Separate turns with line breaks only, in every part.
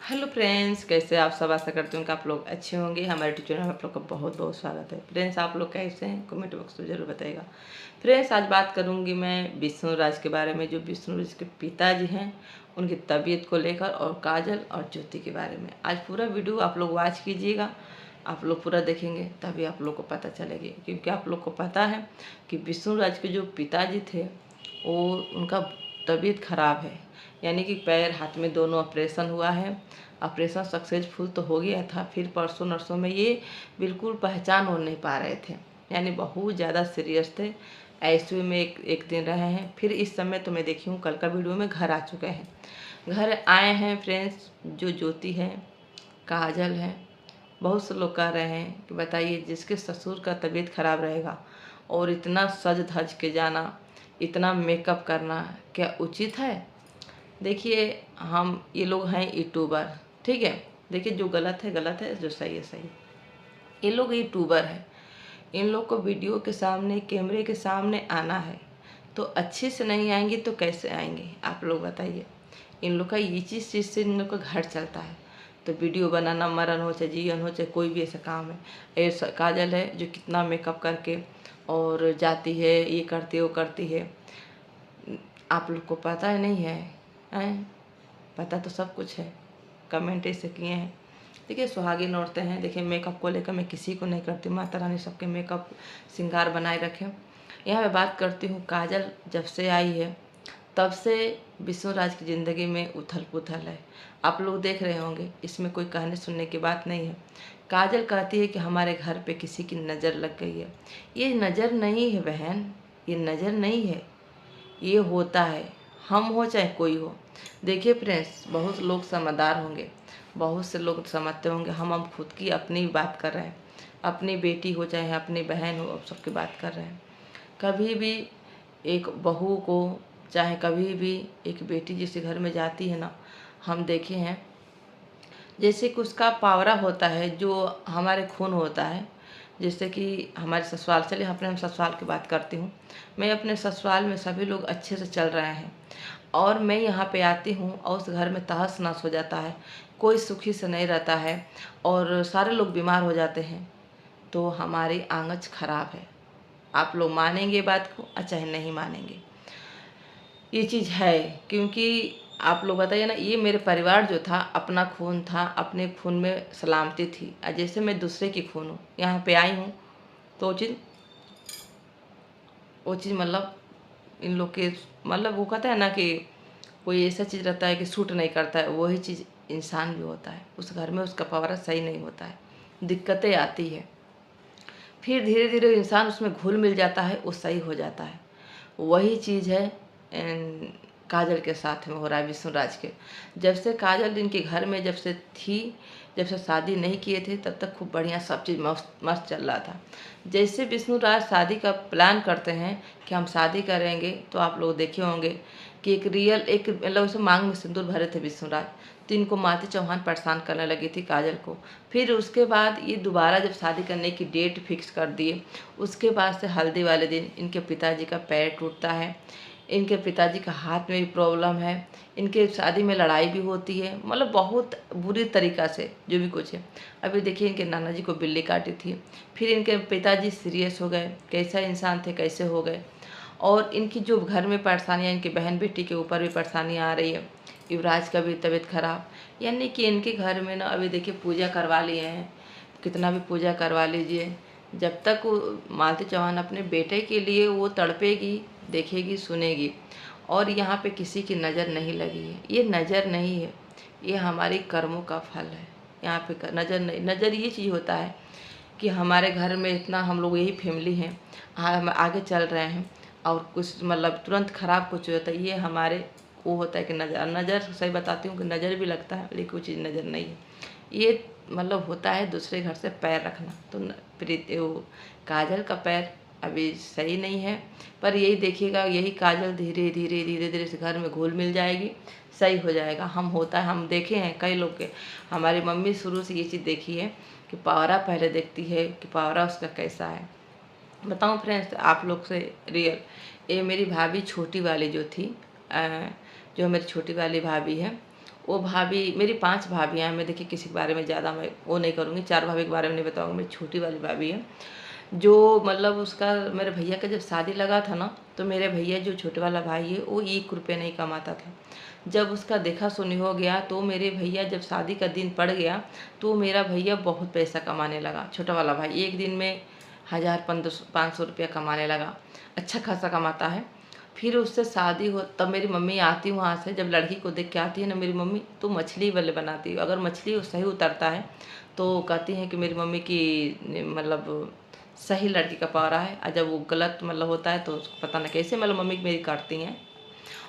Hello friends, कैसे आप सब। आशा करती हूँ कि आप लोग अच्छे होंगे। हमारे टीचर में आप लोग का बहुत बहुत स्वागत है। फ्रेंड्स, आप लोग कैसे हैं कमेंट बॉक्स में ज़रूर बताइएगा। फ्रेंड्स, आज बात करूँगी मैं विष्णु राज के बारे में, जो विष्णु राज के पिताजी हैं उनकी तबीयत को लेकर, और काजल और ज्योति के बारे में। आज पूरा वीडियो आप लोग वॉच कीजिएगा। आप लोग पूरा देखेंगे तभी आप लोग को पता चलेगी, क्योंकि आप लोग को पता है कि विष्णु राज के जो पिताजी थे वो उनका तबीयत खराब है, यानी कि पैर हाथ में दोनों ऑपरेशन हुआ है। ऑपरेशन सक्सेसफुल तो हो गया था, फिर परसों नरसों में ये बिल्कुल पहचान हो नहीं पा रहे थे, यानी बहुत ज़्यादा सीरियस थे। आईसीयू में एक दिन रहे हैं। फिर इस समय तो मैं देखी हूँ कल का वीडियो में घर आ चुके हैं। घर आए हैं फ्रेंड्स, जो ज्योति है, काजल है। बहुत से लोग कह रहे हैं कि बताइए, जिसके ससुर का तबीयत खराब रहेगा और इतना सज धज के जाना, इतना मेकअप करना क्या उचित है? देखिए, हम ये लोग हैं यूट्यूबर, ठीक है। देखिए, जो गलत है गलत है, जो सही है सही है। ये लोग यूट्यूबर है, इन लोग को वीडियो के सामने, कैमरे के सामने आना है, तो अच्छे से नहीं आएंगे तो कैसे आएंगे आप लोग बताइए। इन लोग का ये चीज़ से इन लोग का घर चलता है, तो वीडियो बनाना, मरण हो चाहे जीवन हो चाहे कोई भी ऐसा काम है। ऐसा काजल है जो कितना मेकअप करके और जाती है, ये करती है वो करती है। आप लोग को पता है नहीं है, हैं? पता तो सब कुछ है, कमेंट ऐसे किए हैं। देखिए, सुहागिन औरतें हैं। देखिए, मेकअप को लेकर मैं किसी को नहीं करती, माता रानी सबके मेकअप श्रृंगार बनाए रखें। यहाँ मैं बात करती हूँ, काजल जब से आई है तब से विष्णु राज की ज़िंदगी में उथल पुथल है। आप लोग देख रहे होंगे, इसमें कोई कहने सुनने की बात नहीं है। काजल कहती है कि हमारे घर पे किसी की नज़र लग गई है। ये नज़र नहीं है बहन, ये नज़र नहीं है, ये होता है, हम हो चाहे कोई हो। देखिए फ्रेंड्स, बहुत लोग समझदार होंगे, बहुत से लोग समझते होंगे। हम खुद की अपनी बात कर रहे हैं, अपनी बेटी हो चाहे अपनी बहन हो, अब सबकी बात कर रहे हैं। कभी भी एक बहू को, चाहे कभी भी एक बेटी जिस घर में जाती है ना, हम देखे हैं जैसे कि उसका पावरा होता है, जो हमारे खून होता है। जैसे कि हमारे ससुराल, चलिए अपने हम ससुराल की बात करती हूँ। मैं अपने ससुराल में सभी लोग अच्छे से चल रहे हैं, और मैं यहाँ पे आती हूँ और उस घर में तहस नहस हो जाता है, कोई सुखी से नहीं रहता है और सारे लोग बीमार हो जाते हैं, तो हमारी आंगज खराब है। आप लोग मानेंगे बात को चाहे नहीं मानेंगे, ये चीज़ है। क्योंकि आप लोग बताइए ना, ये मेरे परिवार जो था, अपना खून था, अपने खून में सलामती थी। जैसे मैं दूसरे की खून हूँ, यहाँ पे आई हूँ, तो वो चीज़ मतलब इन लोग के, मतलब वो कहता है ना कि कोई ऐसा चीज़ रहता है कि सूट नहीं करता है, वही चीज़ इंसान भी होता है। उस घर में उसका पावर सही नहीं होता है, दिक्कतें आती है, फिर धीरे धीरे इंसान उसमें घुल मिल जाता है, वो सही हो जाता है। वही चीज़ है काजल के साथ में हो रहा है, विष्णु राज के। जब से काजल इनके घर में जब से थी, जब से शादी नहीं किए थे, तब तक खूब बढ़िया सब चीज़ मस्त मस्त चल रहा था। जैसे विष्णु राज शादी का प्लान करते हैं कि हम शादी करेंगे, तो आप लोग देखे होंगे कि एक मतलब उसे मांग में सिंदूर भरे थे विष्णु राज, तो इनको मालती चौहान परेशान करने लगी थी काजल को। फिर उसके बाद ये दोबारा जब शादी करने की डेट फिक्स कर दिए, उसके बाद से हल्दी वाले दिन इनके पिताजी का पैर टूटता है, इनके पिताजी का हाथ में भी प्रॉब्लम है, इनके शादी में लड़ाई भी होती है, मतलब बहुत बुरी तरीक़ा से जो भी कुछ है। अभी देखिए, इनके नाना जी को बिल्ली काटी थी, फिर इनके पिताजी सीरियस हो गए, कैसा इंसान थे कैसे हो गए। और इनकी जो घर में परेशानियाँ, इनकी बहन बेटी के ऊपर भी परेशानियाँ आ रही है। युवराज का भी तबीयत खराब, यानी कि इनके घर में ना, अभी देखिए पूजा करवा लिए हैं, कितना भी पूजा करवा लीजिए, जब तक वो मालती चौहान अपने बेटे के लिए वो तड़पेगी, देखेगी, सुनेगी, और यहाँ पे किसी की नज़र नहीं लगी है। ये नज़र नहीं है, ये हमारी कर्मों का फल है। यहाँ पे नज़र नहीं, नज़र ये चीज़ होता है कि हमारे घर में इतना हम लोग यही फैमिली हैं, हम आगे चल रहे हैं, और कुछ मतलब तुरंत ख़राब कुछ होता है, ये हमारे वो होता है कि नज़र सही बताती हूँ कि नज़र भी लगता है, लेकिन वो चीज़ नज़र नहीं है। ये मतलब होता है दूसरे घर से पैर रखना। तो प्रीति वो काजल का पैर अभी सही नहीं है, पर यही देखिएगा, यही काजल धीरे धीरे धीरे धीरे से घर में घुल मिल जाएगी, सही हो जाएगा। हम देखे हैं कई लोग के, हमारी मम्मी शुरू से ये चीज़ देखी है कि पावरा पहले देखती है कि पावरा उसका कैसा है। बताऊँ फ्रेंड्स आप लोग से रियल, ये मेरी भाभी छोटी वाली जो थी, जो मेरी छोटी वाली भाभी है, वो भाभी, मेरी 5 भाभियाँ हैं। मैं देखिए किसी के बारे में ज़्यादा मैं वो नहीं करूँगी, 4 भाभी के बारे में नहीं बताऊँगी। मेरी छोटी वाली भाभी है, जो मतलब उसका मेरे भैया का जब शादी लगा था ना, तो मेरे भैया जो छोटे वाला भाई है वो 1 रुपये नहीं कमाता था। जब उसका देखा सुनी हो गया, तो मेरे भैया जब शादी का दिन पड़ गया, तो मेरा भैया बहुत पैसा कमाने लगा। छोटा वाला भाई एक दिन में 1000 500 रुपया कमाने लगा, अच्छा खासा कमाता है। फिर उससे शादी हो, तब मेरी मम्मी आती वहाँ से, जब लड़की को देख के आती है ना मेरी मम्मी, तो मछली वाले बनाती है। अगर मछली सही उतरता है तो कहती हैं कि मेरी मम्मी की मतलब सही लड़की का पारा है, और जब वो गलत मतलब होता है तो उसको पता नहीं कैसे मतलब मम्मी मेरी काटती हैं।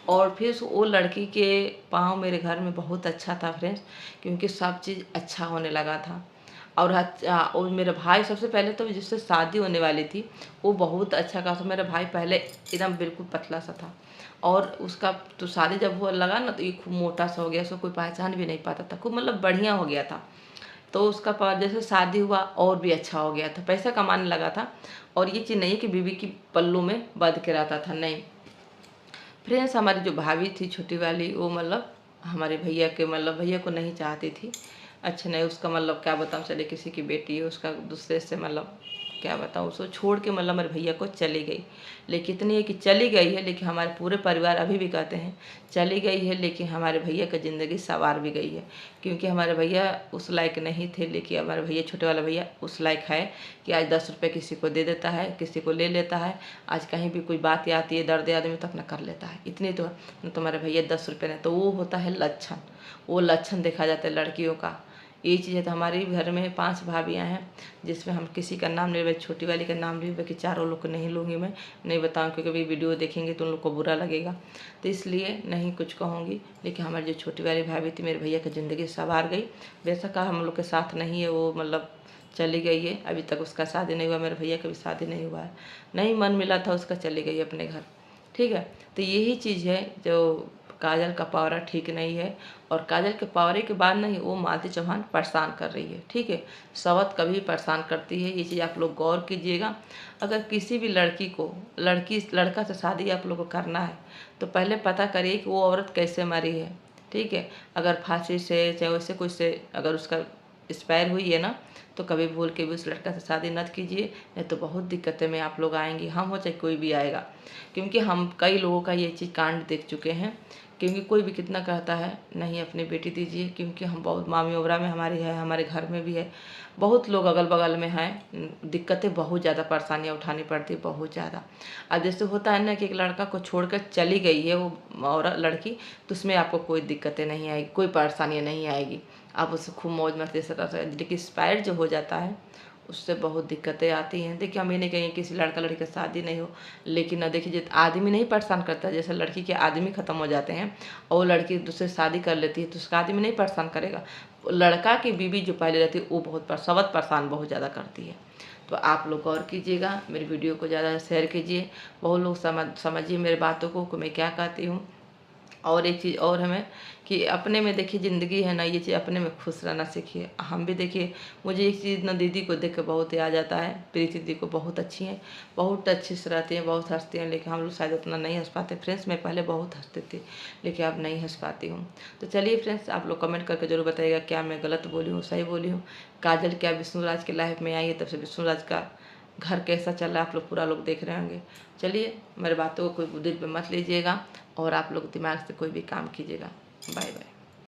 और फिर वो लड़की के पाँव मेरे घर में बहुत अच्छा था फ्रेंड्स, क्योंकि सब चीज़ अच्छा होने लगा था। और मेरा भाई सबसे पहले तो जिससे शादी होने वाली थी, वो बहुत अच्छा खासा, मेरा भाई पहले एकदम बिल्कुल पतला सा था, और उसका तो शादी जब वो लगा ना, तो ये खूब मोटा सा हो गया, उसको कोई पहचान भी नहीं पाता था, खूब मतलब बढ़िया हो गया था। तो उसका जैसे शादी हुआ और भी अच्छा हो गया था, पैसा कमाने लगा था। और ये चीज़ नहीं है कि बीवी की पल्लू में बंध के रहता था, नहीं। फ्रेंड्स, हमारी जो भाभी थी छोटी वाली, वो मतलब हमारे भैया के मतलब भैया को नहीं चाहती थी। अच्छा नहीं, उसका मतलब क्या बताऊँ, चले किसी की बेटी है, उसका दूसरे से मतलब क्या बताऊँ, उसको छोड़ के मतलब मेरे भैया को चली गई। लेकिन इतनी है कि चली गई है, लेकिन हमारे पूरे परिवार अभी भी कहते हैं चली गई है, लेकिन हमारे भैया की ज़िंदगी सवार भी गई है। क्योंकि हमारे भैया उस लायक नहीं थे, लेकिन हमारे भैया छोटे वाला भैया उस लायक है कि आज 10 रुपये किसी को दे देता है, किसी को ले लेता है। आज कहीं भी कोई बात आती है दर्द आदमी तो अपना कर लेता है, इतनी तो तुम्हारे भैया 10 रुपये नहीं, तो वो होता है लक्षण। वो लक्षण देखा जाता है लड़कियों का। ये चीज़ है। तो हमारे घर में 5 भाभियाँ हैं, जिसमें हम किसी का नाम नहीं, छोटी वाली का नाम नहीं, बाकी चारों लोग को नहीं लूँगी, मैं नहीं बताऊँ, क्योंकि अभी वीडियो देखेंगे तो उन लोग को बुरा लगेगा, तो इसलिए नहीं कुछ कहूँगी। लेकिन हमारी जो छोटी वाली भाभी थी, मेरे भैया की ज़िंदगी सवार गई। बेशक हम लोग के साथ नहीं है, वो मतलब चली गई है, अभी तक उसका शादी नहीं हुआ, मेरे भैया का भी शादी नहीं हुआ है, नहीं मन मिला था उसका, चली गई अपने घर। ठीक है, तो यही चीज़ है जो काजल का पावरा ठीक नहीं है। और काजल के पावरे के बाद नहीं, वो मालती चौहान परेशान कर रही है। ठीक है, सवत कभी परेशान करती है, ये चीज़ आप लोग गौर कीजिएगा। अगर किसी भी लड़की को लड़का से शादी आप लोग को करना है, तो पहले पता करिए कि वो औरत कैसे मरी है। ठीक है, अगर फांसी से चाहे वैसे कुछ से अगर उसका एक्सपायर हुई है ना, तो कभी भूल के भी उस लड़का से शादी मत कीजिए, नहीं तो बहुत दिक्कतें में आप लोग आएंगी, हम हो चाहे कोई भी आएगा। क्योंकि हम कई लोगों का ये चीज़ कांड देख चुके हैं। क्योंकि कोई भी कितना कहता है नहीं अपनी बेटी दीजिए, क्योंकि हम बहुत मामी ओबरा में हमारी है, हमारे घर में भी है, बहुत लोग अगल बगल में हैं, दिक्कतें बहुत ज़्यादा, परेशानियाँ उठानी पड़ती बहुत ज़्यादा। अब जैसे होता है ना कि एक लड़का को छोड़कर चली गई है वो औरत लड़की, तो उसमें आपको कोई दिक्कतें नहीं आएगी, कोई परेशानियाँ नहीं आएगी, आप उससे खूब मौज मस्ती से रह सकते। लेकिन एक्सपायर जो हो जाता है उससे बहुत दिक्कतें आती हैं। देखिए, हम ये नहीं कहेंगे किसी लड़का लड़की का शादी नहीं हो, लेकिन ना देखिए आदमी नहीं परेशान करता, जैसे लड़की के आदमी ख़त्म हो जाते हैं और वो लड़की दूसरे शादी कर लेती है, तो उसका आदमी नहीं परेशान करेगा। लड़का की बीवी जो पहले रहती है वो बहुत सवत परेशान बहुत ज़्यादा करती है। तो आप लोग गौर कीजिएगा, मेरी वीडियो को ज़्यादा शेयर कीजिए, बहुत लोग समझिए मेरी बातों को कि मैं क्या कहती हूँ। और एक चीज़ और हमें कि अपने में देखिए ज़िंदगी है ना, ये चीज़ अपने में खुश रहना सीखिए। हम भी देखिए, मुझे एक चीज़ ना दीदी को देख के बहुत याद आता है, प्रीति दीदी को, बहुत अच्छी हैं, बहुत अच्छी से रहती हैं, बहुत हंसती हैं, लेकिन हम लोग शायद उतना नहीं हंस पाते। फ्रेंड्स, मैं पहले बहुत हंसती थी, लेकिन अब नहीं हंस पाती हूँ। तो चलिए फ्रेंड्स, आप लोग कमेंट करके जरूर बताइएगा क्या मैं गलत बोली हूँ, सही बोली हूँ। काजल क्या विष्णुराज की लाइफ में आई है, तब से विष्णुराज का घर कैसा चल रहा है आप लोग पूरा लोग देख रहे होंगे। चलिए, मेरे बातों को कोई दिल पे मत लीजिएगा, और आप लोग दिमाग से कोई भी काम कीजिएगा। Bye bye.